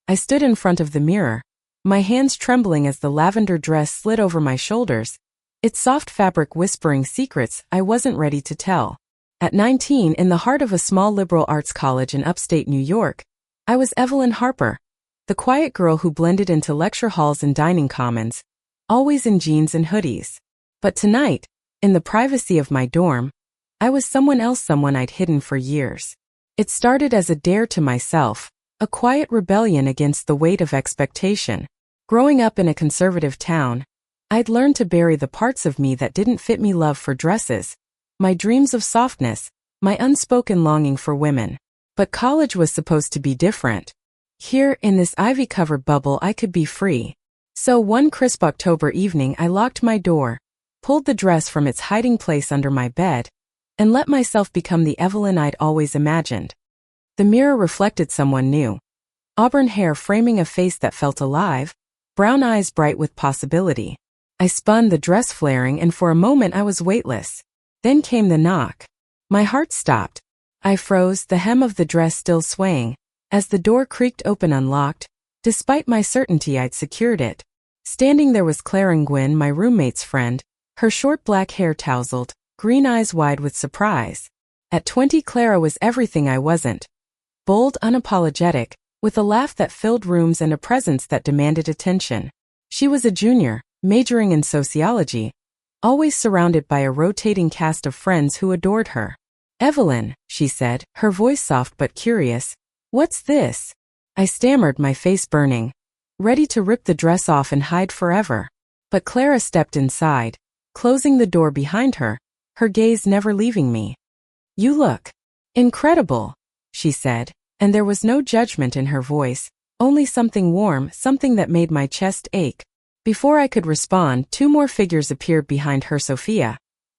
I stood in front of the mirror, my hands trembling as the lavender dress slid over my shoulders, its soft fabric whispering secrets I wasn't ready to tell. At 19, in the heart of a small liberal arts college in upstate New York, I was Evelyn Harper, the quiet girl who blended into lecture halls and dining commons, always in jeans and hoodies. But tonight, in the privacy of my dorm, I was someone else, someone I'd hidden for years. It started as a dare to myself, a quiet rebellion against the weight of expectation. Growing up in a conservative town, I'd learned to bury the parts of me that didn't fit me: love for dresses, my dreams of softness, my unspoken longing for women. But college was supposed to be different. Here, in this ivy-covered bubble, I could be free. So one crisp October evening, I locked my door, pulled the dress from its hiding place under my bed, and let myself become the Evelyn I'd always imagined. The mirror reflected someone new. Auburn hair framing a face that felt alive, brown eyes bright with possibility. I spun, the dress flaring, and for a moment I was weightless. Then came the knock. My heart stopped. I froze, the hem of the dress still swaying, as the door creaked open unlocked, despite my certainty I'd secured it. Standing there was Clara Gwynn, my roommate's friend, her short black hair tousled, green eyes wide with surprise. At 20, Clara was everything I wasn't. Bold, unapologetic, with a laugh that filled rooms and a presence that demanded attention. She was a junior, majoring in sociology, always surrounded by a rotating cast of friends who adored her. "Evelyn," she said, her voice soft but curious, "what's this?" I stammered, my face burning, ready to rip the dress off and hide forever. But Clara stepped inside, closing the door behind her, her gaze never leaving me. "You look incredible," she said, and there was no judgment in her voice, only something warm, something that made my chest ache. Before I could respond, two more figures appeared behind her: Sophia,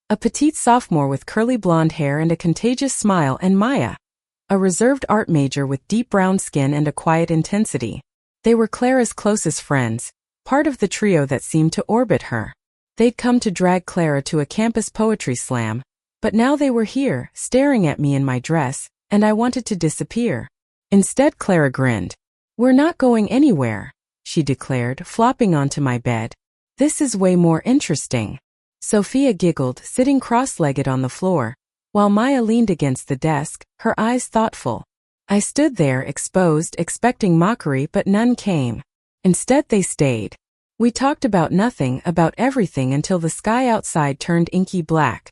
a petite sophomore with curly blonde hair and a contagious smile, and Maya, a reserved art major with deep brown skin and a quiet intensity. They were Clara's closest friends, part of the trio that seemed to orbit her. They'd come to drag Clara to a campus poetry slam, but now they were here, staring at me in my dress, and I wanted to disappear. Instead, Clara grinned. "We're not going anywhere," she declared, flopping onto my bed. "This is way more interesting." Sophia giggled, sitting cross-legged on the floor, while Maya leaned against the desk, her eyes thoughtful. I stood there, exposed, expecting mockery, but none came. Instead, they stayed. We talked about nothing, about everything, until the sky outside turned inky black.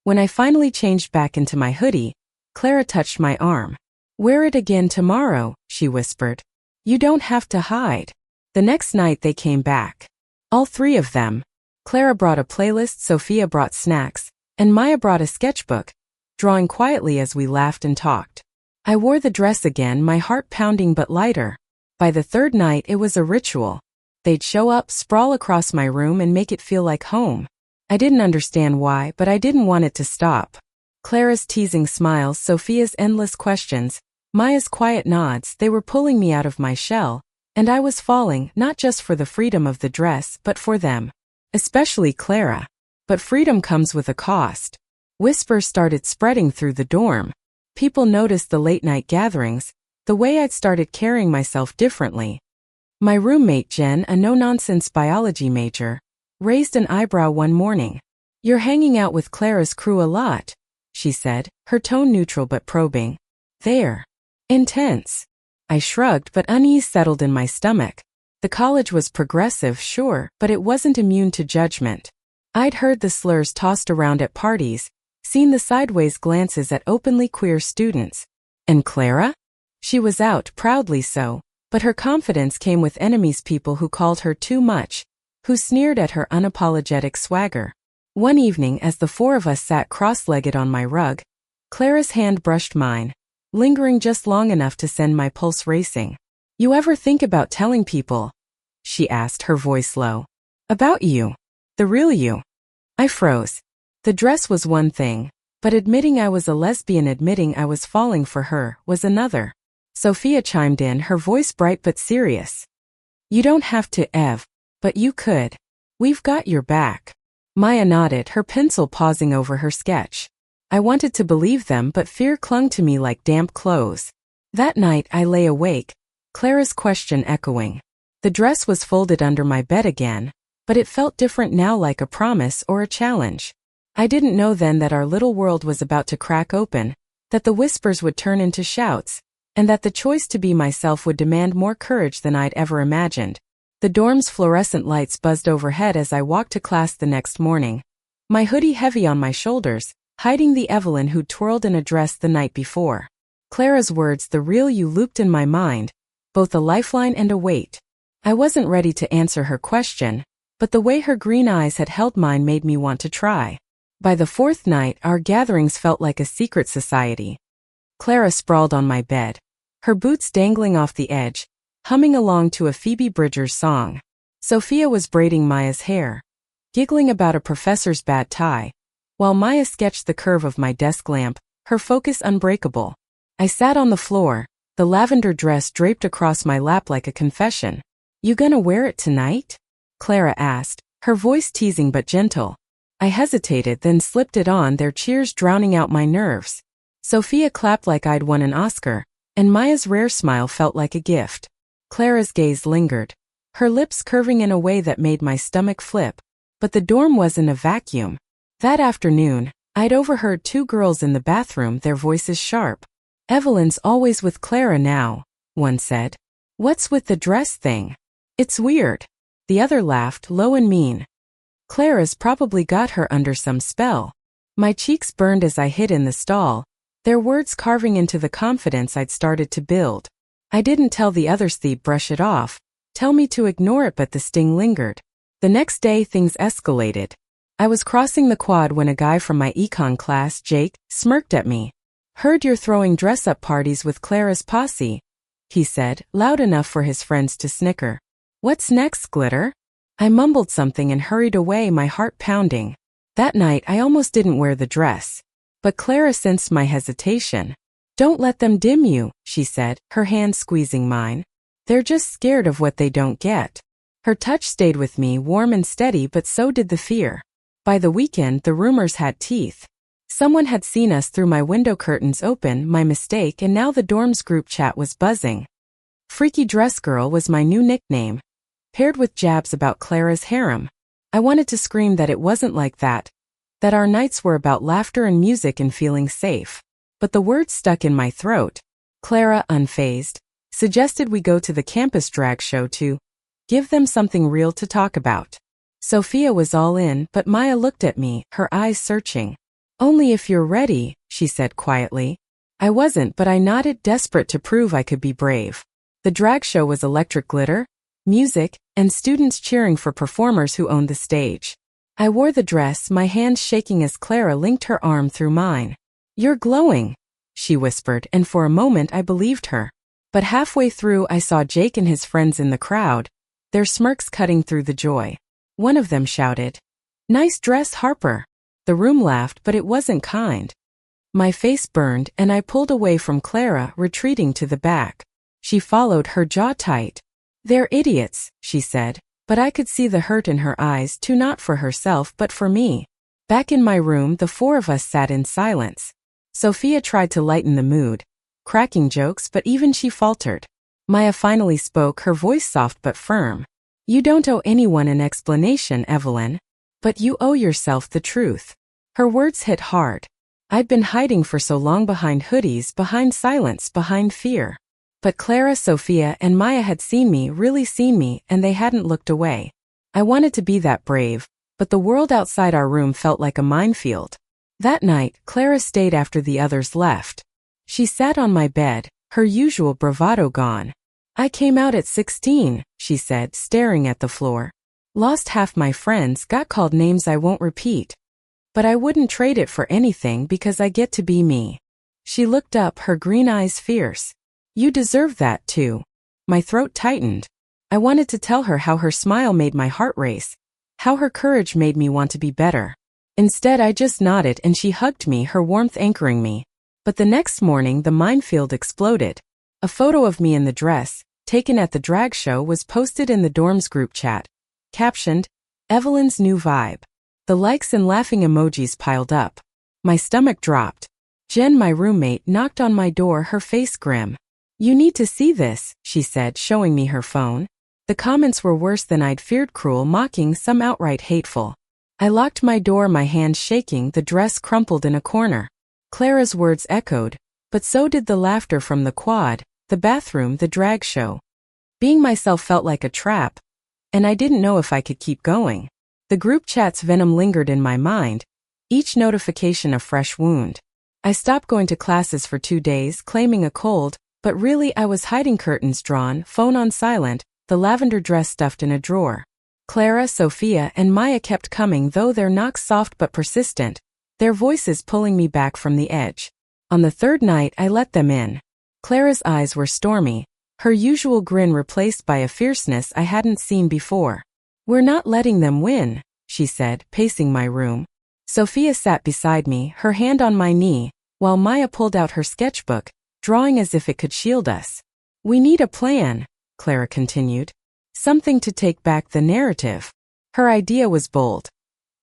When I finally changed back into my hoodie, Clara touched my arm. "Wear it again tomorrow," she whispered. "You don't have to hide." The next night they came back. All three of them. Clara brought a playlist, Sophia brought snacks, and Maya brought a sketchbook, drawing quietly as we laughed and talked. I wore the dress again, my heart pounding but lighter. By the third night it was a ritual. They'd show up, sprawl across my room, and make it feel like home. I didn't understand why, but I didn't want it to stop. Clara's teasing smiles, Sophia's endless questions, Maya's quiet nods, they were pulling me out of my shell, and I was falling, not just for the freedom of the dress, but for them. Especially Clara. But freedom comes with a cost. Whispers started spreading through the dorm. People noticed the late-night gatherings, the way I'd started carrying myself differently. My roommate Jen, a no-nonsense biology major, raised an eyebrow one morning. "You're hanging out with Clara's crew a lot," she said, her tone neutral but probing. "They're intense." I shrugged, but unease settled in my stomach. The college was progressive, sure, but it wasn't immune to judgment. I'd heard the slurs tossed around at parties, seen the sideways glances at openly queer students. And Clara? She was out, proudly so, but her confidence came with enemies, people who called her too much, who sneered at her unapologetic swagger. One evening, as the four of us sat cross-legged on my rug, Clara's hand brushed mine, lingering just long enough to send my pulse racing. "You ever think about telling people?" she asked, her voice low. "About you. The real you." I froze. The dress was one thing, but admitting I was a lesbian, admitting I was falling for her, was another. Sophia chimed in, her voice bright but serious. "You don't have to, Ev. But you could. We've got your back." Maya nodded, her pencil pausing over her sketch. I wanted to believe them, but fear clung to me like damp clothes. That night I lay awake, Clara's question echoing. The dress was folded under my bed again, but it felt different now, like a promise or a challenge. I didn't know then that our little world was about to crack open, that the whispers would turn into shouts, and that the choice to be myself would demand more courage than I'd ever imagined. The dorm's fluorescent lights buzzed overhead as I walked to class the next morning, my hoodie heavy on my shoulders, hiding the Evelyn who'd twirled in a dress the night before. Clara's words, the real you, looped in my mind, both a lifeline and a weight. I wasn't ready to answer her question, but the way her green eyes had held mine made me want to try. By the fourth night, our gatherings felt like a secret society. Clara sprawled on my bed, her boots dangling off the edge, humming along to a Phoebe Bridgers song. Sophia was braiding Maya's hair, giggling about a professor's bad tie, while Maya sketched the curve of my desk lamp, her focus unbreakable. I sat on the floor, the lavender dress draped across my lap like a confession. You gonna wear it tonight? Clara asked, her voice teasing but gentle. I hesitated, then slipped it on, their cheers drowning out my nerves. Sophia clapped like I'd won an Oscar, and Maya's rare smile felt like a gift. Clara's gaze lingered, her lips curving in a way that made my stomach flip. But the dorm was in a vacuum. That afternoon, I'd overheard two girls in the bathroom, their voices sharp. Evelyn's always with Clara now, one said. What's with the dress thing? It's weird. The other laughed, low and mean. Clara's probably got her under some spell. My cheeks burned as I hid in the stall, their words carving into the confidence I'd started to build. I didn't tell the others they'd brush it off, tell me to ignore it, but the sting lingered. The next day things escalated. I was crossing the quad when a guy from my econ class, Jake, smirked at me. Heard you're throwing dress-up parties with Clara's posse, he said, loud enough for his friends to snicker. What's next, Glitter? I mumbled something and hurried away, my heart pounding. That night I almost didn't wear the dress. But Clara sensed my hesitation. Don't let them dim you, she said, her hand squeezing mine. They're just scared of what they don't get. Her touch stayed with me, warm and steady, but so did the fear. By the weekend, the rumors had teeth. Someone had seen us through my window curtains open, my mistake, and now the dorm's group chat was buzzing. Freaky Dress Girl was my new nickname, paired with jabs about Clara's harem. I wanted to scream that it wasn't like that our nights were about laughter and music and feeling safe. But the words stuck in my throat. Clara, unfazed, suggested we go to the campus drag show to give them something real to talk about. Sophia was all in, but Maya looked at me, her eyes searching. Only if you're ready, she said quietly. I wasn't, but I nodded, desperate to prove I could be brave. The drag show was electric glitter, music, and students cheering for performers who owned the stage. I wore the dress, my hands shaking as Clara linked her arm through mine. You're glowing, she whispered, and for a moment I believed her. But halfway through I saw Jake and his friends in the crowd, their smirks cutting through the joy. One of them shouted, "Nice dress, Harper." The room laughed, but it wasn't kind. My face burned, and I pulled away from Clara, retreating to the back. She followed, her jaw tight. They're idiots, she said, but I could see the hurt in her eyes too, not for herself but for me. Back in my room, the four of us sat in silence. Sophia tried to lighten the mood, cracking jokes, but even she faltered. Maya finally spoke, her voice soft but firm. You don't owe anyone an explanation, Evelyn. But you owe yourself the truth. Her words hit hard. I'd been hiding for so long behind hoodies, behind silence, behind fear. But Clara, Sophia, and Maya had seen me, really seen me, and they hadn't looked away. I wanted to be that brave, but the world outside our room felt like a minefield. That night, Clara stayed after the others left. She sat on my bed, her usual bravado gone. I came out at 16, she said, staring at the floor. Lost half my friends, got called names I won't repeat. But I wouldn't trade it for anything because I get to be me. She looked up, her green eyes fierce. You deserve that too. My throat tightened. I wanted to tell her how her smile made my heart race, how her courage made me want to be better. Instead, I just nodded and she hugged me, her warmth anchoring me. But the next morning, the minefield exploded. A photo of me in the dress, taken at the drag show, was posted in the dorm's group chat. Captioned, Evelyn's new vibe. The likes and laughing emojis piled up. My stomach dropped. Jen, my roommate, knocked on my door, her face grim. "You need to see this," she said, showing me her phone. The comments were worse than I'd feared, cruel, mocking, some outright hateful. I locked my door, my hands shaking, the dress crumpled in a corner. Clara's words echoed, but so did the laughter from the quad, the bathroom, the drag show. Being myself felt like a trap, and I didn't know if I could keep going. The group chat's venom lingered in my mind, each notification a fresh wound. I stopped going to classes for 2 days, claiming a cold, but really I was hiding, curtains drawn, phone on silent, the lavender dress stuffed in a drawer. Clara, Sophia, and Maya kept coming, though their knocks soft but persistent, their voices pulling me back from the edge. On the third night I let them in. Clara's eyes were stormy, her usual grin replaced by a fierceness I hadn't seen before. "We're not letting them win," she said, pacing my room. Sophia sat beside me, her hand on my knee, while Maya pulled out her sketchbook, drawing as if it could shield us. "We need a plan," Clara continued. "Something to take back the narrative." Her idea was bold.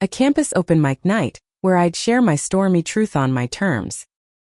A campus open mic night, where I'd share my stormy truth on my terms.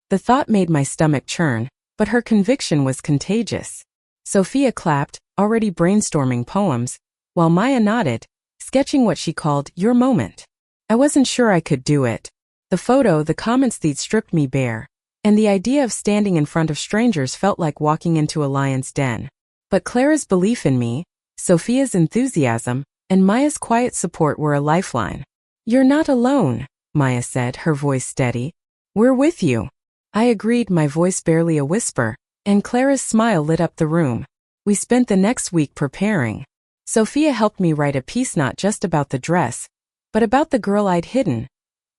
The thought made my stomach churn, but her conviction was contagious. Sophia clapped, already brainstorming poems, while Maya nodded, sketching what she called your moment. I wasn't sure I could do it. The photo, the comments, they'd stripped me bare, and the idea of standing in front of strangers felt like walking into a lion's den. But Clara's belief in me, Sophia's enthusiasm, and Maya's quiet support were a lifeline. "You're not alone," Maya said, her voice steady. "We're with you." I agreed, my voice barely a whisper, and Clara's smile lit up the room. We spent the next week preparing. Sophia helped me write a piece not just about the dress, but about the girl I'd hidden,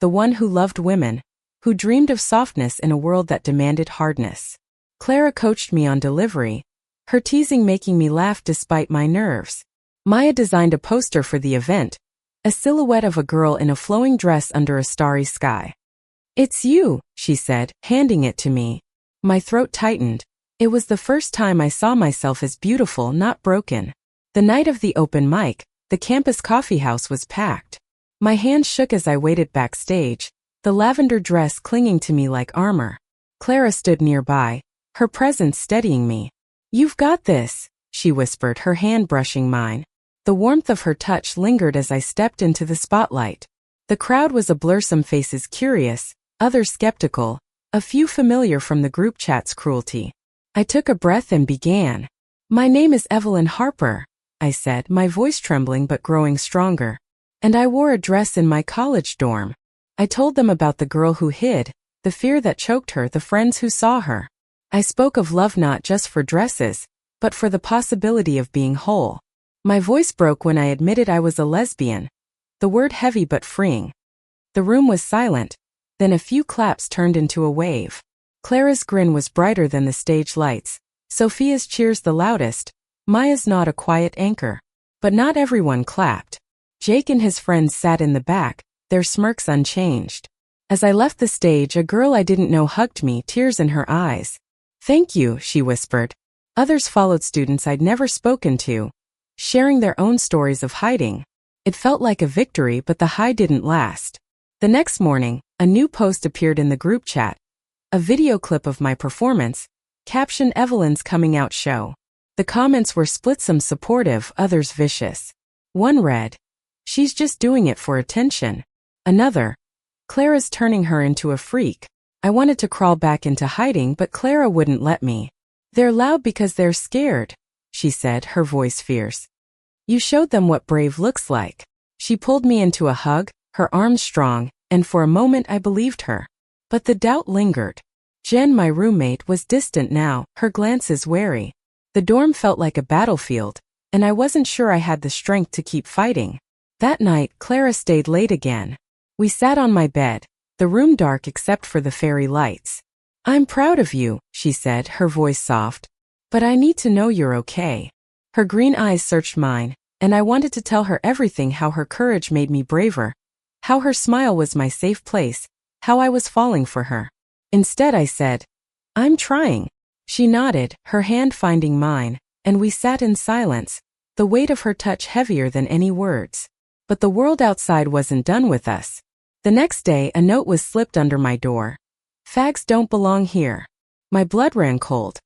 the one who loved women, who dreamed of softness in a world that demanded hardness. Clara coached me on delivery, her teasing making me laugh despite my nerves. Maya designed a poster for the event, a silhouette of a girl in a flowing dress under a starry sky. "It's you," she said, handing it to me. My throat tightened. It was the first time I saw myself as beautiful, not broken. The night of the open mic, the campus coffeehouse was packed. My hands shook as I waited backstage, the lavender dress clinging to me like armor. Clara stood nearby, her presence steadying me. "You've got this," she whispered, her hand brushing mine. The warmth of her touch lingered as I stepped into the spotlight. The crowd was a blur, some faces curious, others skeptical, a few familiar from the group chat's cruelty. I took a breath and began. "My name is Evelyn Harper," I said, my voice trembling but growing stronger. "And I wore a dress in my college dorm." I told them about the girl who hid, the fear that choked her, the friends who saw her. I spoke of love not just for dresses, but for the possibility of being whole. My voice broke when I admitted I was a lesbian, the word heavy but freeing. The room was silent, then a few claps turned into a wave. Clara's grin was brighter than the stage lights, Sophia's cheers the loudest, Maya's nod a quiet anchor. But not everyone clapped. Jake and his friends sat in the back, their smirks unchanged. As I left the stage, a girl I didn't know hugged me, tears in her eyes. "Thank you," she whispered. Others followed, students I'd never spoken to, sharing their own stories of hiding. It felt like a victory, but the high didn't last. The next morning, a new post appeared in the group chat, a video clip of my performance, caption Evelyn's coming out show. The comments were split, some supportive, others vicious. One read, "She's just doing it for attention." Another, "Clara's turning her into a freak." I wanted to crawl back into hiding, but Clara wouldn't let me. "They're loud because they're scared," she said, her voice fierce. "You showed them what brave looks like." She pulled me into a hug, her arms strong, and for a moment I believed her. But the doubt lingered. Jen, my roommate, was distant now, her glances wary. The dorm felt like a battlefield, and I wasn't sure I had the strength to keep fighting. That night, Clara stayed late again. We sat on my bed, the room dark except for the fairy lights. "I'm proud of you," she said, her voice soft. "But I need to know you're okay." Her green eyes searched mine, and I wanted to tell her everything, how her courage made me braver, how her smile was my safe place, how I was falling for her. Instead I said, "I'm trying." She nodded, her hand finding mine, and we sat in silence, the weight of her touch heavier than any words. But the world outside wasn't done with us. The next day a note was slipped under my door. "Fags don't belong here." My blood ran cold.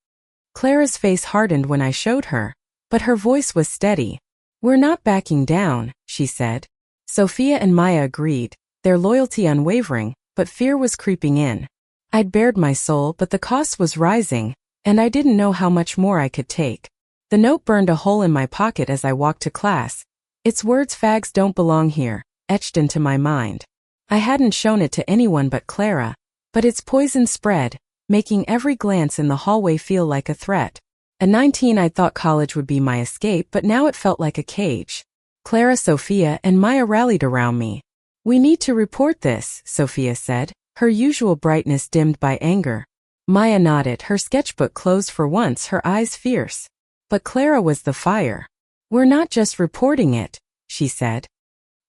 Clara's face hardened when I showed her, but her voice was steady. We're not backing down, she said. Sophia and Maya agreed, their loyalty unwavering, but fear was creeping in. I'd bared my soul, but the cost was rising, and I didn't know how much more I could take. The note burned a hole in my pocket as I walked to class. Its words, "Fags don't belong here," etched into my mind. I hadn't shown it to anyone but Clara, but its poison spread, making every glance in the hallway feel like a threat. At 19 I thought college would be my escape, but now it felt like a cage. Clara, Sophia, and Maya rallied around me. "We need to report this," Sophia said, her usual brightness dimmed by anger. Maya nodded, her sketchbook closed for once, her eyes fierce. But Clara was the fire. "We're not just reporting it," she said.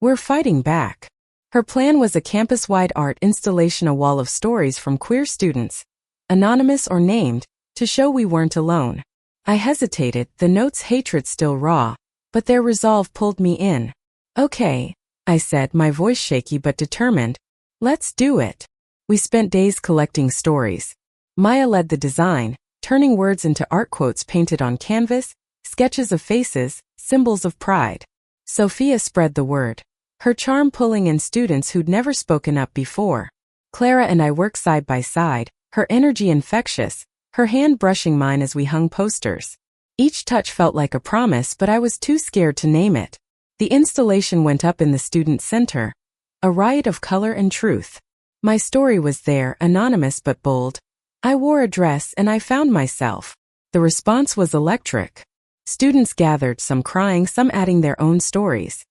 "We're fighting back." Her plan was a campus-wide art installation, a wall of stories from queer students, anonymous or named, to show we weren't alone. I hesitated, the note's hatred still raw, but their resolve pulled me in. "Okay," I said, my voice shaky but determined. "Let's do it." We spent days collecting stories. Maya led the design, turning words into art quotes painted on canvas, sketches of faces, symbols of pride. Sophia spread the word, her charm pulling in students who'd never spoken up before. Clara and I worked side by side, her energy infectious, her hand brushing mine as we hung posters. Each touch felt like a promise, but I was too scared to name it. The installation went up in the student center, a riot of color and truth. My story was there, anonymous but bold. I wore a dress and I found myself. The response was electric. Students gathered, some crying, some adding their own stories.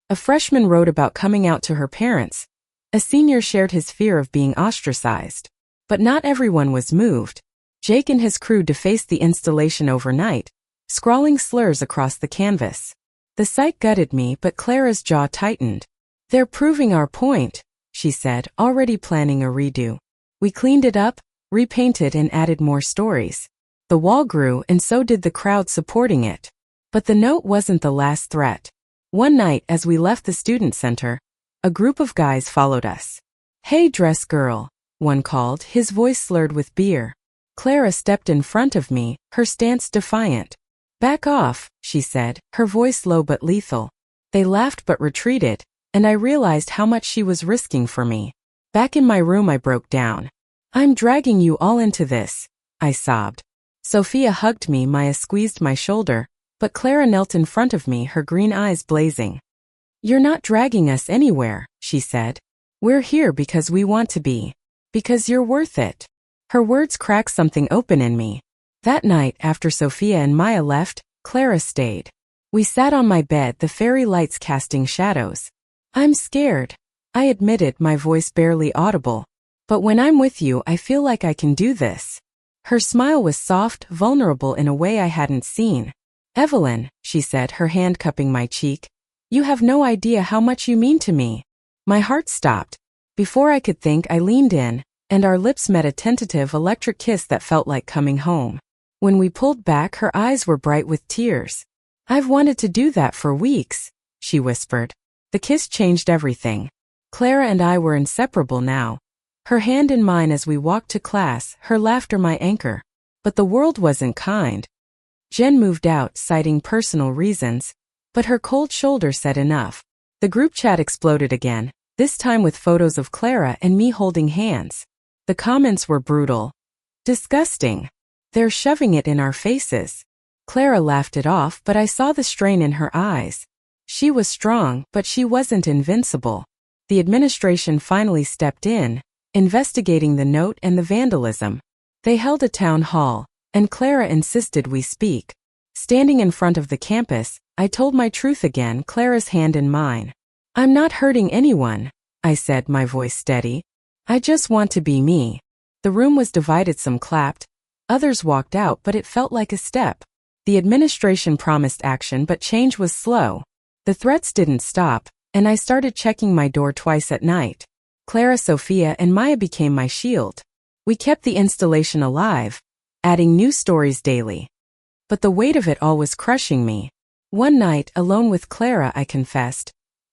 A freshman wrote about coming out to her parents. A senior shared his fear of being ostracized. But not everyone was moved. Jake and his crew defaced the installation overnight, scrawling slurs across the canvas. The sight gutted me, but Clara's jaw tightened. "They're proving our point," she said, already planning a redo. We cleaned it up, repainted, and added more stories. The wall grew, and so did the crowd supporting it. But the note wasn't the last threat. One night, as we left the student center, a group of guys followed us. "Hey, dress girl," one called, his voice slurred with beer. Clara stepped in front of me, her stance defiant. "Back off," she said, her voice low but lethal. They laughed but retreated, and I realized how much she was risking for me. Back in my room I broke down. "I'm dragging you all into this," I sobbed. Sophia hugged me, Maya squeezed my shoulder, but Clara knelt in front of me, her green eyes blazing. "You're not dragging us anywhere," she said. "We're here because we want to be. Because you're worth it." Her words cracked something open in me. That night, after Sophia and Maya left, Clara stayed. We sat on my bed, the fairy lights casting shadows. "I'm scared," I admitted, my voice barely audible. "But when I'm with you, I feel like I can do this." Her smile was soft, vulnerable in a way I hadn't seen. "Evelyn," she said, her hand cupping my cheek, "you have no idea how much you mean to me." My heart stopped. Before I could think, I leaned in, and our lips met, a tentative, electric kiss that felt like coming home. When we pulled back, her eyes were bright with tears. "I've wanted to do that for weeks," she whispered. The kiss changed everything. Clara and I were inseparable now. Her hand in mine as we walked to class, her laughter my anchor. But the world wasn't kind. Jen moved out, citing personal reasons, but her cold shoulder said enough. The group chat exploded again, this time with photos of Clara and me holding hands. The comments were brutal. "Disgusting. They're shoving it in our faces." Clara laughed it off, but I saw the strain in her eyes. She was strong, but she wasn't invincible. The administration finally stepped in, investigating the note and the vandalism. They held a town hall, and Clara insisted we speak. Standing in front of the campus, I told my truth again, Clara's hand in mine. "I'm not hurting anyone," I said, my voice steady. "I just want to be me." The room was divided, some clapped, others walked out, but it felt like a step. The administration promised action, but change was slow. The threats didn't stop, and I started checking my door twice at night. Clara, Sophia, and Maya became my shield. We kept the installation alive, adding new stories daily. But the weight of it all was crushing me. One night, alone with Clara, I confessed,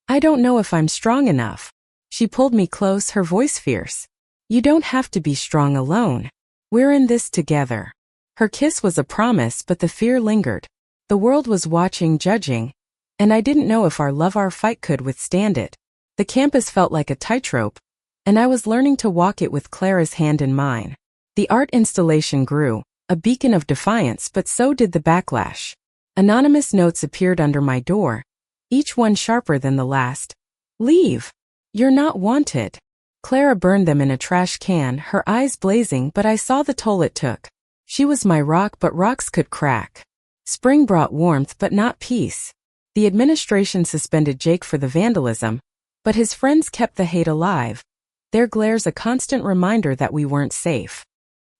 "I don't know if I'm strong enough." She pulled me close, her voice fierce. "You don't have to be strong alone. We're in this together." Her kiss was a promise, but the fear lingered. The world was watching, judging, and I didn't know if our fight could withstand it. The campus felt like a tightrope, and I was learning to walk it with Clara's hand in mine. The art installation grew, a beacon of defiance, but so did the backlash. Anonymous notes appeared under my door, each one sharper than the last. Leave. You're not wanted. Clara burned them in a trash can, her eyes blazing, but I saw the toll it took. She was my rock, but rocks could crack. Spring brought warmth, but not peace. The administration suspended Jake for the vandalism, but his friends kept the hate alive. Their glares a constant reminder that we weren't safe.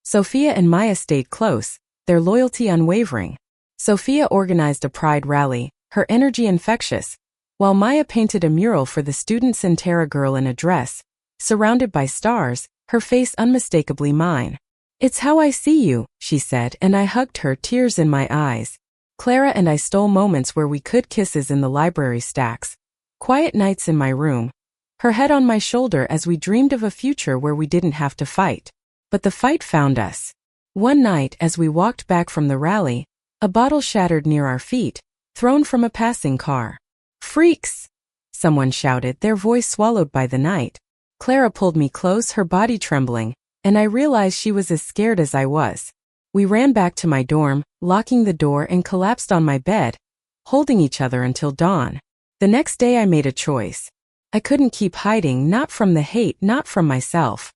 Sophia and Maya stayed close, their loyalty unwavering. Sophia organized a pride rally, her energy infectious, while Maya painted a mural for the students and Tara girl in a dress, surrounded by stars, her face unmistakably mine. It's how I see you, she said, and I hugged her, tears in my eyes. Clara and I stole moments where we could, kisses in the library stacks, quiet nights in my room, her head on my shoulder as we dreamed of a future where we didn't have to fight. But the fight found us. One night, as we walked back from the rally, a bottle shattered near our feet, thrown from a passing car. Freaks! Someone shouted, their voice swallowed by the night. Clara pulled me close, her body trembling, and I realized she was as scared as I was. We ran back to my dorm, locking the door, and collapsed on my bed, holding each other until dawn. The next day I made a choice. I couldn't keep hiding, not from the hate, not from myself.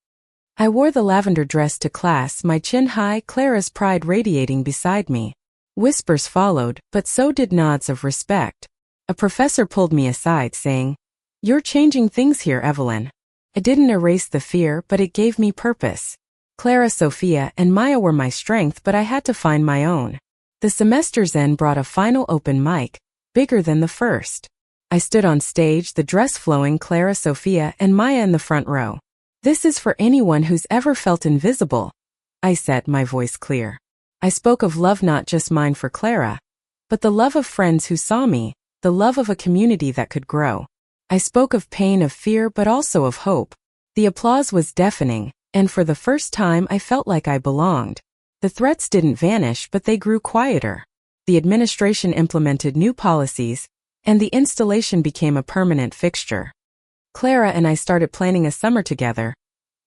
I wore the lavender dress to class, my chin high, Clara's pride radiating beside me. Whispers followed, but so did nods of respect. A professor pulled me aside, saying, "You're changing things here, Evelyn." It didn't erase the fear, but it gave me purpose. Clara, Sophia, and Maya were my strength, but I had to find my own. The semester's end brought a final open mic, bigger than the first. I stood on stage, the dress flowing, Clara, Sophia, and Maya in the front row. "This is for anyone who's ever felt invisible," I said, my voice clear. I spoke of love, not just mine for Clara, but the love of friends who saw me, the love of a community that could grow. I spoke of pain, of fear, but also of hope. The applause was deafening, and for the first time I felt like I belonged. The threats didn't vanish, but they grew quieter. The administration implemented new policies, and the installation became a permanent fixture. Clara and I started planning a summer together,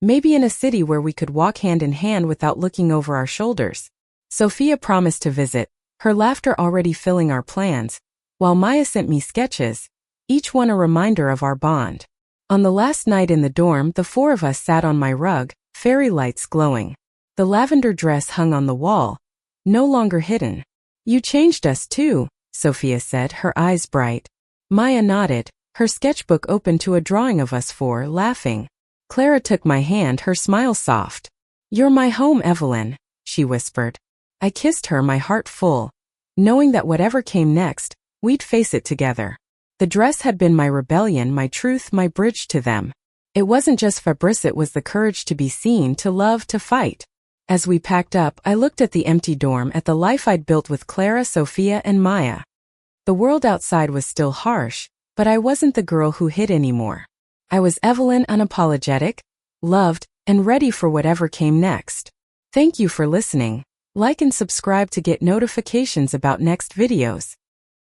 maybe in a city where we could walk hand in hand without looking over our shoulders. Sophia promised to visit, her laughter already filling our plans, while Maya sent me sketches, each one a reminder of our bond. On the last night in the dorm, the four of us sat on my rug, fairy lights glowing. The lavender dress hung on the wall, no longer hidden. "You changed us too," Sophia said, her eyes bright. Maya nodded, her sketchbook open to a drawing of us four, laughing. Clara took my hand, her smile soft. "You're my home, Evelyn," she whispered. I kissed her, my heart full, knowing that whatever came next, we'd face it together. The dress had been my rebellion, my truth, my bridge to them. It wasn't just fabrice, it was the courage to be seen, to love, to fight. As we packed up, I looked at the empty dorm, at the life I'd built with Clara, Sophia, and Maya. The world outside was still harsh, but I wasn't the girl who hid anymore. I was Evelyn, unapologetic, loved, and ready for whatever came next. Thank you for listening. Like and subscribe to get notifications about next videos.